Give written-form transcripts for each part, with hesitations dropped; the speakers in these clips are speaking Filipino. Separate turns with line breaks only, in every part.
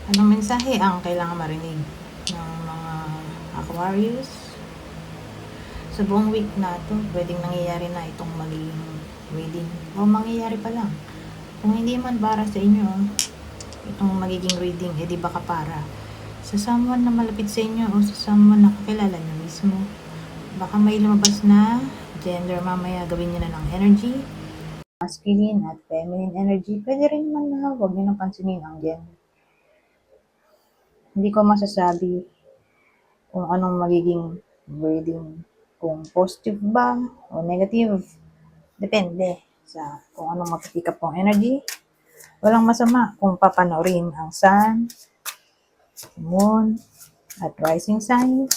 Anong mensahe ang kailangan marinig ng mga Aquarius? Sa buong week na to, pwedeng nangyayari na itong magiging reading. O mangyayari pa lang. Kung hindi man para sa inyo, itong magiging reading, di baka para sa someone na malapit sa inyo o sa someone na kakilala nyo mismo. Baka may lumabas na gender mamaya, gawin nyo na ng energy. Masculine at feminine energy. Pwede rin naman na huwag nyo nang pansinin ang gender. Hindi ko masasabi kung anong magiging reading. Kung positive ba o negative. Depende sa kung anong mapipick up pong energy. Walang masama kung papanoorin ang sun, moon, at rising sign.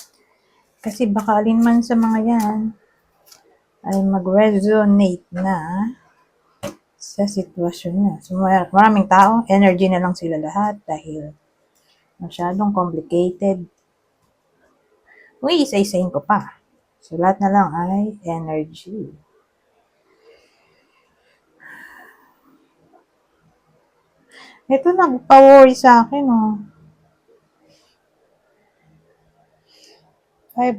Kasi baka alin man sa mga yan ay mag-resonate na sa sitwasyon niya. So, maraming tao, energy na lang sila lahat dahil masyadong complicated. Uy, isa-isahin ko pa. So, lahat na lang ay energy. Ito nagpa-worry sa akin, oh. Five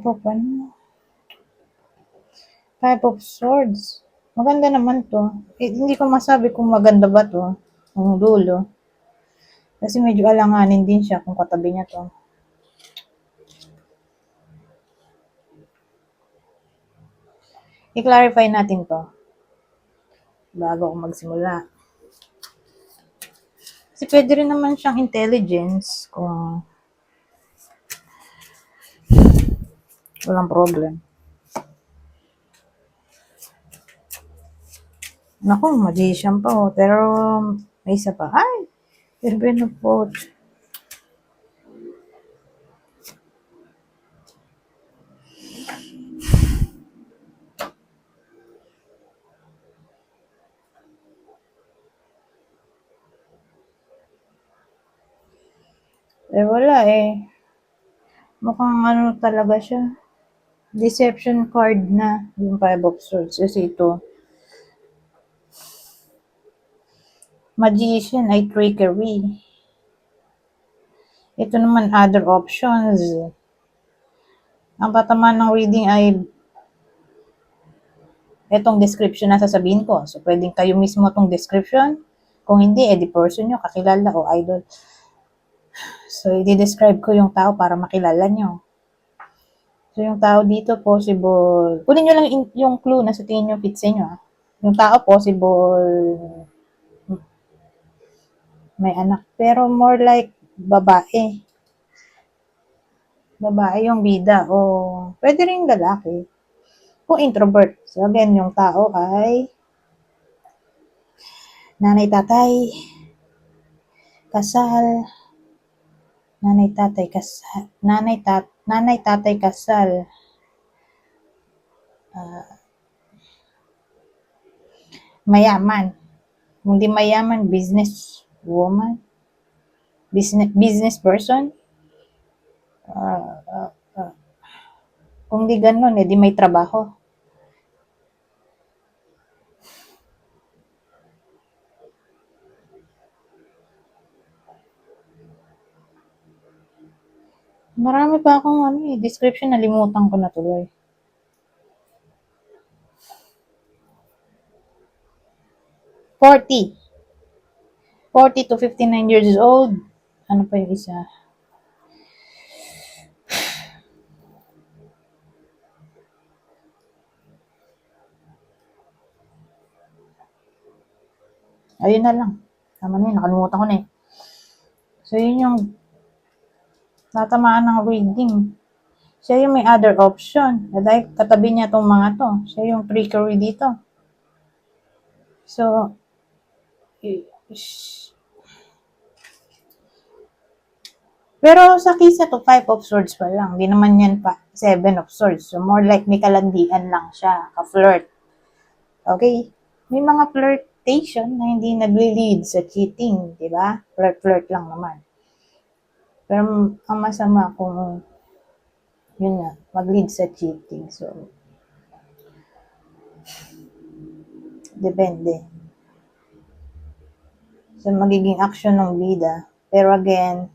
of Swords. Maganda naman to. Hindi ko masabi kung maganda ba to. Ang dulo. Kasi medyo alanganin din siya kung katabi niya to. I-clarify natin to bago ako magsimula. Kasi pwede rin naman siyang intelligence kung walang problem. Naku, magician pa, oh. Pero may isa pa. Ay! Seven of Swords. Wala eh. Mukhang ano talaga siya. Deception card na yung Five of Swords. Kasi ito, magician ay trickery. Ito naman other options. Ang tatamaan ng reading ay itong description na sasabihin ko. So, pwedeng kayo mismo itong description. Kung hindi, edi person nyo, kakilala o idol. So, i-describe ko yung tao para makilala nyo. So, yung tao dito, possible. Kunin nyo lang yung clue na sa tingin nyo fit sa inyo. Yung tao, possible may anak. Pero more like babae. Babae yung bida. O pwede rin lalaki. Kung introvert. So, again, yung tao ay nanay, tatay, kasal, nanay, tatay, kasal, mayaman. Kung di mayaman, business woman, business person. Kung di ganun, di may trabaho. Marami pa akong description, nalimutan ko na tuloy. Forty to 59 years old. Ano pa yung isa? Ayun na lang. Tama na yun, nakalimutan ko na eh. So, yun yung tatamaan ng reading. Siya yung may other option. Dahil katabi niya itong mga to. Siya yung trickery dito. So, pero sa case to, Five of Swords pa lang. Di naman yan pa Seven of Swords. So, more like may kalandian lang siya. Ka-flirt. Okay? May mga flirtation na hindi nagli-lead sa cheating. Diba? Flirt lang naman. Pero ang masama kung yun nga, mag-lead sa cheating. So, depende sa magiging action ng bida. Pero again,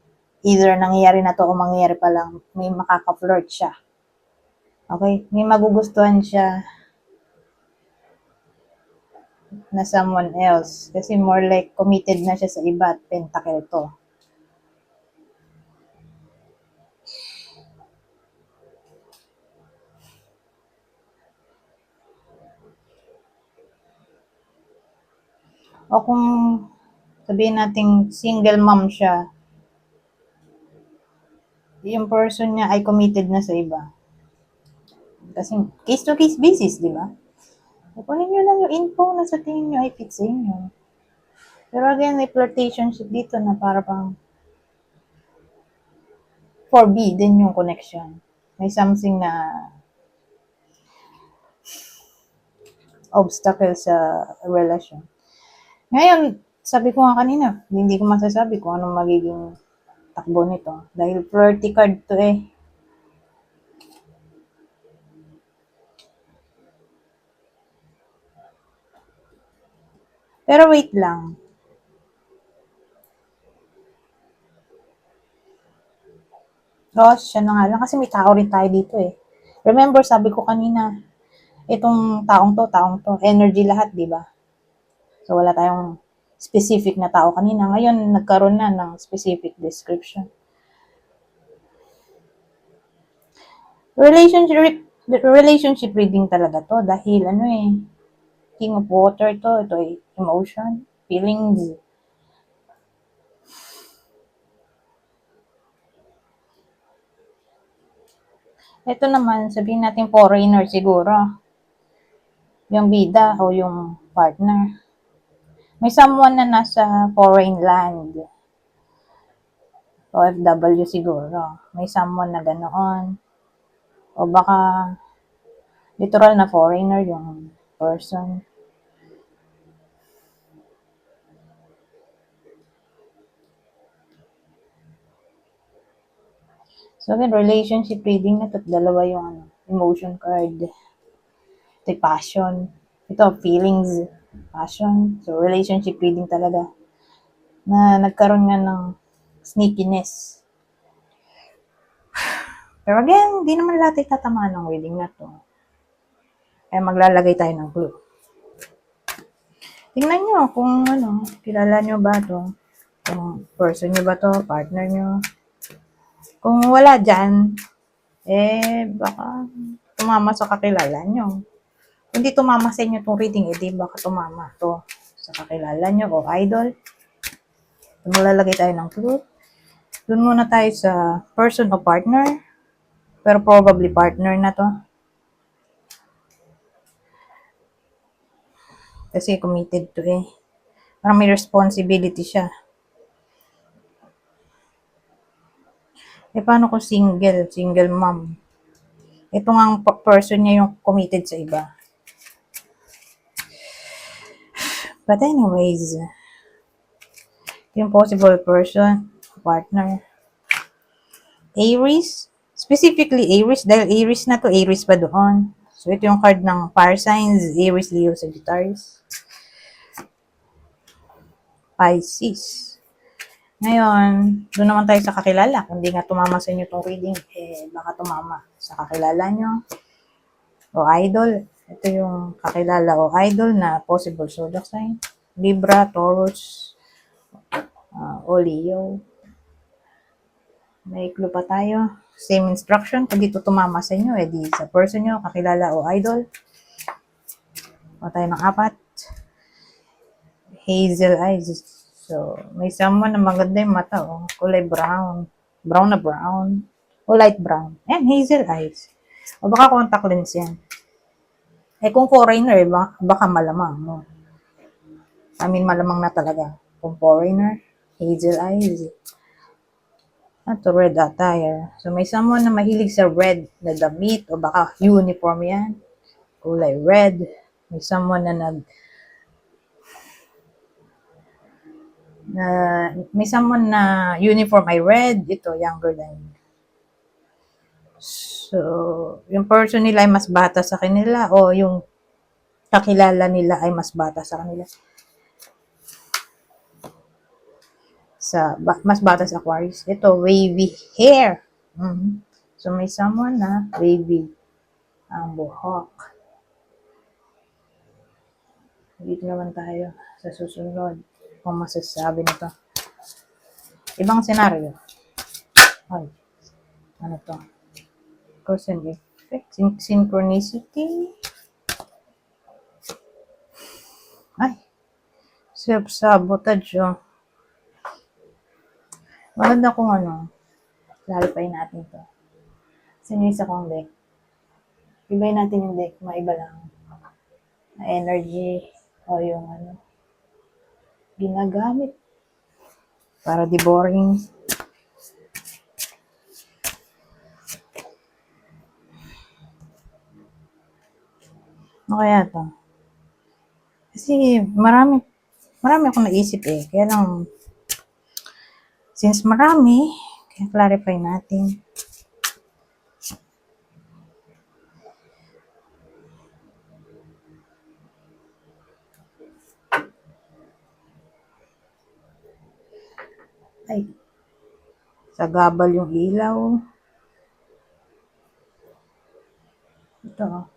either nangyayari na to o mangyayari pa lang, may makaka-flirt siya. Okay? May magugustuhan siya na someone else. Kasi more like committed na siya sa iba at pentacle to. O kung sabihin nating single mom siya, yung person niya ay committed na sa iba. Kasi case-to-case basis, di ba? Kunin nyo lang yung info na sa tingin nyo ay fit sa inyo. Pero again, may flirtationship dito na para pang forbidden yung connection. May something na obstacle sa relasyon. Ngayon, sabi ko nga kanina, hindi ko masasabi kung anong magiging takbo nito. Dahil flirty card to eh. Pero wait lang. Siya na nga lang kasi may tao rin tayo dito eh. Remember, sabi ko kanina, itong taong to, energy lahat, di ba? So, wala tayong specific na tao kanina. Ngayon, nagkaroon na ng specific description. Relationship reading talaga to dahil King of Water to. Ito ay emotion, feelings. Ito naman, sabihin natin foreigner siguro. Yung bida o yung partner. May someone na nasa foreign land. OFW siguro. May someone na ganoon. O baka literal na foreigner yung person. So again, relationship reading na to. Dalawa yung emotion card. Ito passion. Ito feelings, passion. So relationship reading talaga. Na nagkaroon nga ng sneakiness. Pero again, di naman lahat ay tatamaan ng reading na to. Kaya maglalagay tayo ng clue. Tingnan nyo kung kilala nyo ba to? Kung person nyo ba to? Partner nyo? Kung wala dyan, baka tumama sa kakilala nyo. Kung di tumama sa inyo itong reading, baka tumama to sa kakilala nyo o idol. Maglalagay tayo ng clue. Doon muna tayo sa person o partner. Pero probably partner na to. Kasi committed to eh. Parang may responsibility siya. Paano kung single mom? Ito nga person niya yung committed sa iba. But anyways, yung possible person, partner. Aries, specifically Aries, dahil Aries na to, Aries pa doon. So, ito yung card ng fire signs, Aries, Leo, Sagittarius. Pisces. Ngayon, doon naman tayo sa kakilala. Kung di nga tumama sa inyo itong reading, baka tumama sa kakilala nyo o idol. Ito yung kakilala o idol na possible zodiac sign. Libra, Taurus, o Leo. May clue pa tayo. Same instruction. Kung dito tumama sa inyo, di sa person nyo, kakilala o idol. O tayo ng 4. Hazel eyes. So, may someone na maganda yung mata, kulay brown. Brown na brown. O light brown. Ayan, hazel eyes. O baka contact lens yan. Kung foreigner, baka malamang, no? Malamang na talaga. Kung foreigner, hazel eyes. Ito, red attire. So, may someone na mahilig sa red na damit o baka uniform yan. Kulay red. May someone na may someone na uniform ay red. Ito, younger than you. So, yung person nila ay mas bata sa kanila o yung kakilala nila ay mas bata sa kanila. mas bata sa Aquarius. Ito, wavy hair. So, may someone na wavy ang buhok. Dito naman tayo sa susunod. Kung masasabi nito. Ibang senaryo. Ay, ano to? Cause and effect. Synchronicity. Ay, self-sabotage, oh. Maganda kung ano, clarify natin to. Sinisa kong deck. Ibay natin yung deck, maiba lang. Na energy, o yung ano, ginagamit. Para di boring. Ano kaya to? Kasi marami akong naisip eh. Kaya lang, since marami, kaya clarify natin. Ay, sagabal yung ilaw. Ito, oh.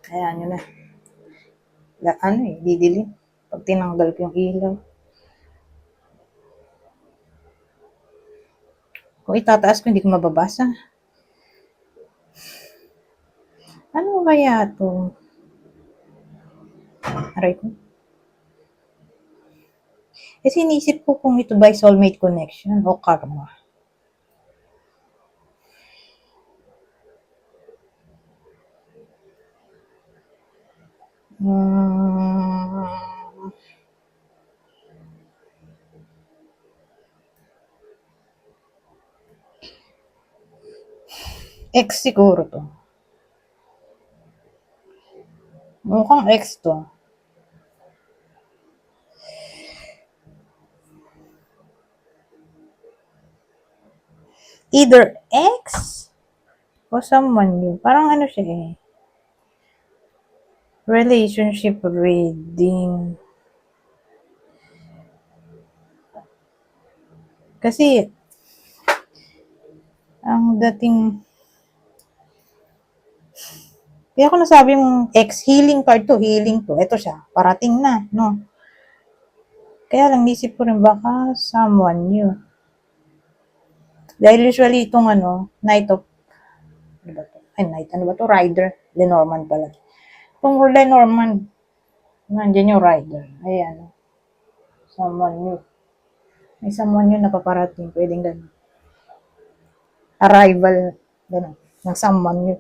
Ayan, yun na. Ano eh, didilim. Pag tinanggal ko yung ilaw. Kung itataas ko, hindi ko mababasa. Ano kaya to? Aray ko. Kasi inisip ko kung ito by soulmate connection o karma. X siguro to. Mukhang X to. Either X o someone new. Parang ano siya eh. Relationship reading. Kasi, ang dating, kaya ako nasabing X, healing card to, healing to. Ito siya, parating na, no? Kaya lang, nisip ko rin baka someone new. Dahil usually itong ano, Knight of, ano ba to? Ay, Knight, ano ba to? Rider. Lenormand pala. Itong Lenormand, nandiyan yung Rider. Ayan. Someone new. May someone new na paparating. Pwedeng ganun. Arrival, ganun. Ng someone new.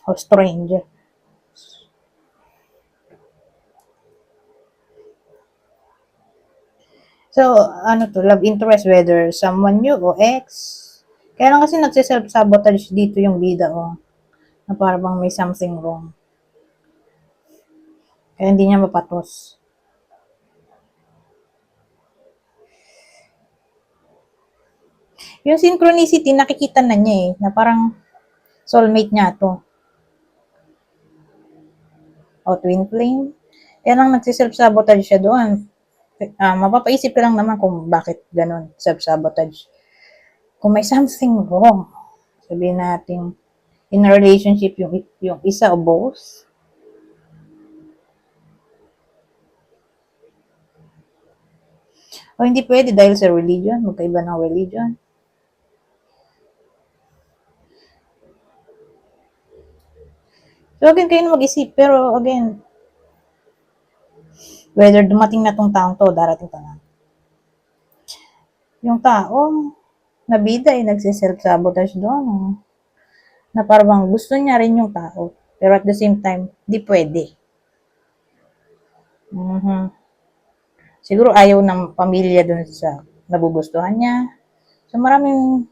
O stranger. So, ano to, love interest, whether someone new o ex. Kaya lang kasi nagsiself-sabotage dito yung bida, oh. Na parang may something wrong. Kaya hindi niya mapatos. Yung synchronicity, nakikita na niya eh, na parang soulmate niya to. O twin flame. Kaya lang nagsiself-sabotage siya doon. Mapapaisip ka lang naman kung bakit ganun, self-sabotage. Kung may something wrong, sabihin natin, in a relationship, yung isa o both, o hindi pwede dahil sa religion, magkaiba ng religion. So again, kayo na mag-isip, pero again, whether dumating na tong taong to, darating pa na. Yung tao, nabida ay nagsiself-sabotage doon. Na parang gusto niya rin yung tao. Pero at the same time, di pwede. Siguro ayaw ng pamilya dun sa nagugustuhan niya. So maraming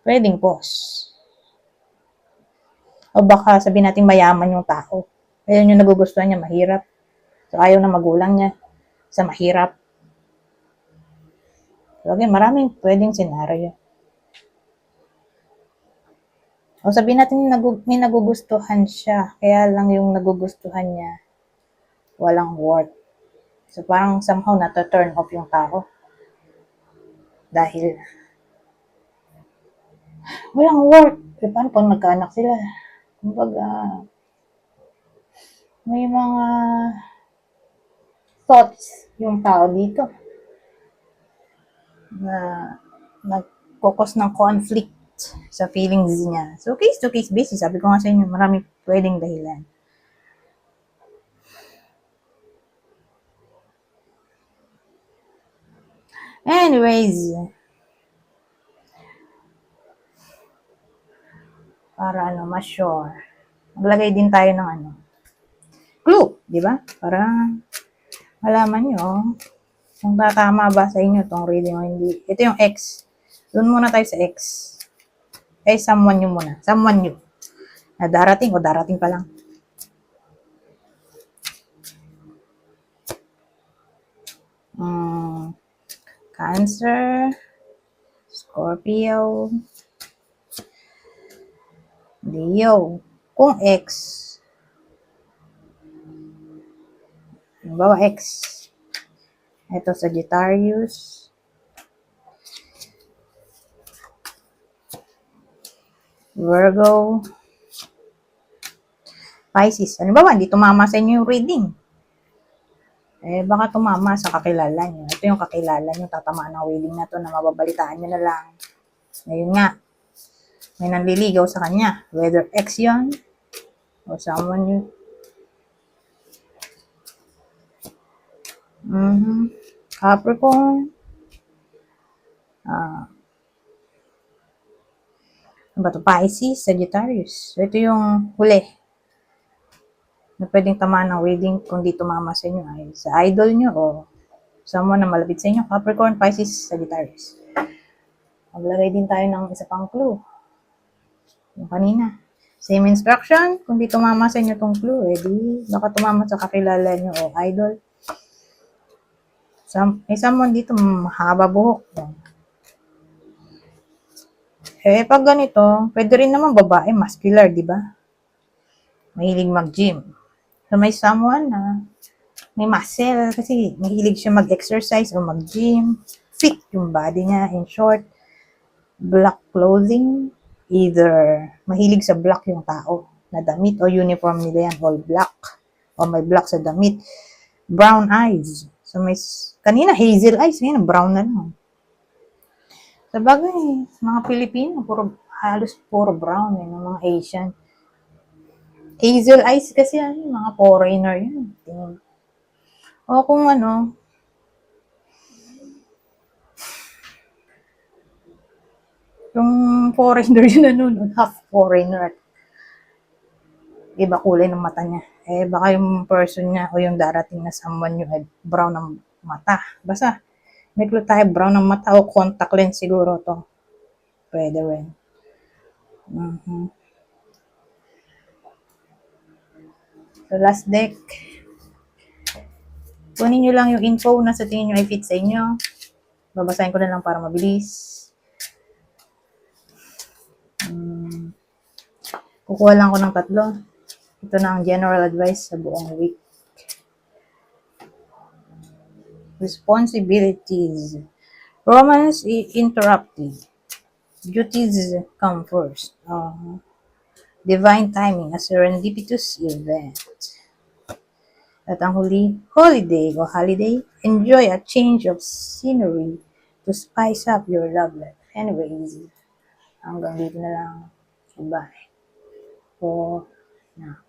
pwedeng cause. O baka sabihin natin mayaman yung tao. Ayun yung nagugustuhan niya, mahirap. So ayaw ng magulang niya sa mahirap. So again, maraming pwedeng senaryo. O sabihin natin may nagugustuhan siya, kaya lang yung nagugustuhan niya walang worth. So, parang somehow na-turn off yung tao. Dahil, walang worth. Eh, paano pag nagkaanak sila? Kumbaga, may mga thoughts yung tao dito na nagkukos ng conflict sa feelings niya. So, case to case basis, sabi ko nga sa inyo, marami pwedeng dahilan. Anyways, para mas sure, maglagay din tayo ng clue, di ba? Para malaman nyo kung tatama ba sa inyo tong reading o hindi. Ito yung X. Doon muna tayo sa X. Someone nyo muna. Someone nyo. Na darating o darating pa lang. Cancer, Scorpio, Leo. Kung X, halimbawa X, ito Sagittarius, Virgo, Pisces. Halimbawa, hindi tumama sa inyo yung reading. Baka tumama sa kakilala nyo. Ito yung kakilala nyo, tatamaan ng reading na to na mababalitaan nyo na lang. Ngayon nga, may nanliligaw sa kanya. Whether ex yun, o someone nyo. Capricorn, ano ba to? Pisces, Sagittarius. So, ito yung huli na pwedeng tamaan ng reading kung di tumama sa inyo ay sa idol nyo o someone na malapit sa inyo. Capricorn, Pisces, Sagittarius. Maglagay din tayo ng isa pang clue. Yung kanina. Same instruction. Kung di tumama sa inyo tong clue, di baka tumama sa kakilala nyo o idol. May someone dito mahaba buhok. Pag ganito, pwede rin naman babae, muscular, di ba? Mahilig mag-gym. So, may someone na may muscle kasi mahilig siya mag-exercise o mag-gym. Fit yung body niya. In short, black clothing. Either mahilig sa black yung tao na damit o uniform nila yan, all black. O may black sa damit. Brown eyes. So, may kanina hazel eyes. Ngayon, brown na lang. Sa bagay, mga Pilipino, halos puro brown ng mga Asian. Hazel eyes kasi mga foreigner yun. O kung yung foreigner yun nanonood, half foreigner. Iba kulay ng mata niya. Baka yung person niya o yung darating na someone nyo ay brown ng mata. Basta, may clue tayo, brown ng mata o contact lens siguro to. Pwede rin. So, last deck. Kunin nyo lang yung info na sa tingin nyo ay fit sa inyo. Babasahin ko na lang para mabilis. Kukuha lang ko ng 3. Ito na ang general advice sa buong week. Responsibilities. Romance interrupted. Duties come first. Divine timing, a serendipitous event. At ang huli, holiday o holiday, enjoy a change of scenery to spice up your love life. Anyways, hanggang dito na lang. Goodbye. For now.